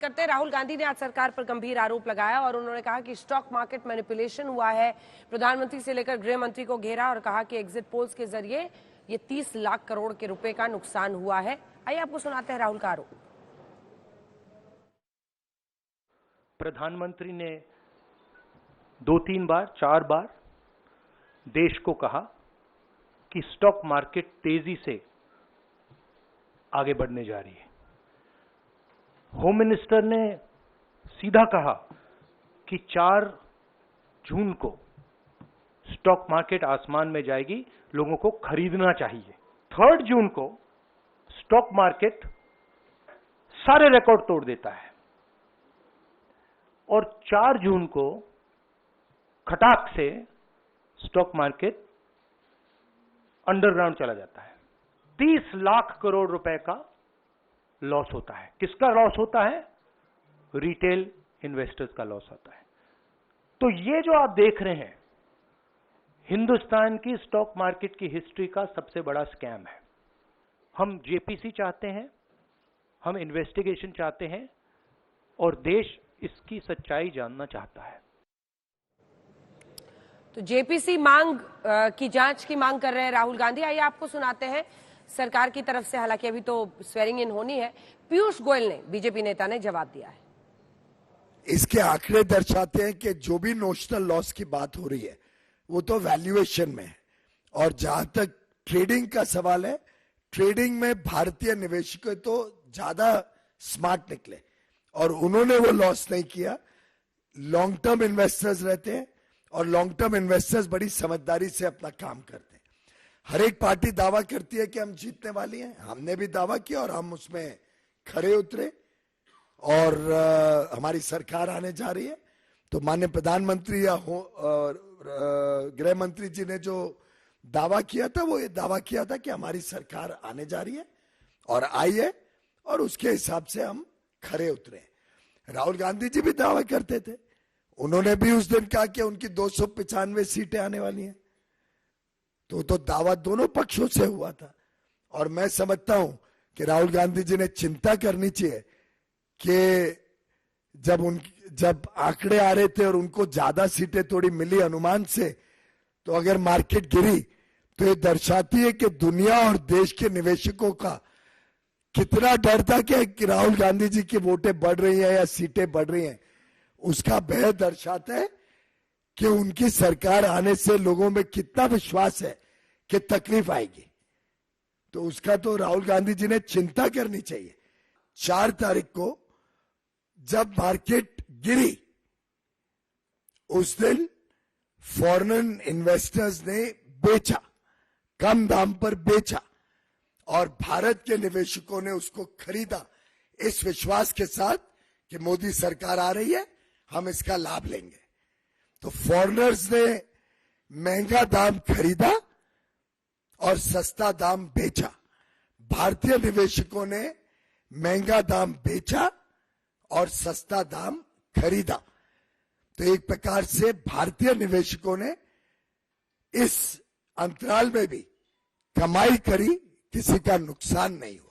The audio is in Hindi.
करते राहुल गांधी ने आज सरकार पर गंभीर आरोप लगाया और उन्होंने कहा कि स्टॉक मार्केट मैनिपुलेशन हुआ है। प्रधानमंत्री से लेकर गृह मंत्री को घेरा और कहा कि एग्जिट पोल्स के जरिए ये 30 लाख करोड़ के रुपए का नुकसान हुआ है। आइए आपको सुनाते हैं राहुल का आरोप। प्रधानमंत्री ने 2-3 बार 4 बार देश को कहा कि स्टॉक मार्केट तेजी से आगे बढ़ने जा रही है। होम मिनिस्टर ने सीधा कहा कि 4 जून को स्टॉक मार्केट आसमान में जाएगी, लोगों को खरीदना चाहिए। 3 जून को स्टॉक मार्केट सारे रिकॉर्ड तोड़ देता है और 4 जून को खटाक से स्टॉक मार्केट अंडरग्राउंड चला जाता है। 30 लाख करोड़ रुपए का लॉस होता है। किसका लॉस होता है? रिटेल इन्वेस्टर्स का लॉस होता है। तो ये जो आप देख रहे हैं, हिंदुस्तान की स्टॉक मार्केट की हिस्ट्री का सबसे बड़ा स्कैम है। हम जेपीसी चाहते हैं, हम इन्वेस्टिगेशन चाहते हैं और देश इसकी सच्चाई जानना चाहता है। तो जेपीसी मांग की जांच की मांग कर रहे हैं राहुल गांधी। आइए आपको सुनाते हैं सरकार की तरफ से, हालांकि अभी तो स्वेरिंग इन होनी है। पीयूष गोयल ने, बीजेपी नेता ने जवाब दिया है। इसके आंकड़े दर्शाते हैं कि जो भी नोशनल लॉस की बात हो रही है वो तो वैल्यूएशन में है, और जहां तक ट्रेडिंग का सवाल है, ट्रेडिंग में भारतीय निवेशक तो ज्यादा स्मार्ट निकले और उन्होंने वो लॉस नहीं किया। लॉन्ग टर्म इन्वेस्टर्स रहते हैं और लॉन्ग टर्म इन्वेस्टर्स बड़ी समझदारी से अपना काम करते हैं। हर एक पार्टी दावा करती है कि हम जीतने वाली हैं, हमने भी दावा किया और हम उसमें खरे उतरे और हमारी सरकार आने जा रही है। तो माननीय प्रधानमंत्री या गृह मंत्री जी ने जो दावा किया था, वो ये दावा किया था कि हमारी सरकार आने जा रही है और आई है और उसके हिसाब से हम खरे उतरे। राहुल गांधी जी भी दावा करते थे, उन्होंने भी उस दिन कहा कि उनकी 295 सीटें आने वाली हैं। तो दावा दोनों पक्षों से हुआ था और मैं समझता हूं कि राहुल गांधी जी ने चिंता करनी चाहिए कि जब आंकड़े आ रहे थे और उनको ज्यादा सीटें थोड़ी मिली अनुमान से, तो अगर मार्केट गिरी तो ये दर्शाती है कि दुनिया और देश के निवेशकों का कितना डर था कि राहुल गांधी जी की वोटें बढ़ रही हैं या सीटें बढ़ रही हैं। उसका भय दर्शाता है कि उनकी सरकार आने से लोगों में कितना विश्वास है कि तकलीफ आएगी। तो उसका तो राहुल गांधी जी ने चिंता करनी चाहिए। 4 तारीख को जब मार्केट गिरी, उस दिन फॉरेन इन्वेस्टर्स ने बेचा, कम दाम पर बेचा और भारत के निवेशकों ने उसको खरीदा इस विश्वास के साथ कि मोदी सरकार आ रही है, हम इसका लाभ लेंगे। तो फॉरेनर्स ने महंगा दाम खरीदा और सस्ता दाम बेचा। भारतीय निवेशकों ने महंगा दाम बेचा और सस्ता दाम खरीदा। तो एक प्रकार से भारतीय निवेशकों ने इस अंतराल में भी कमाई करी, किसी का नुकसान नहीं हुआ।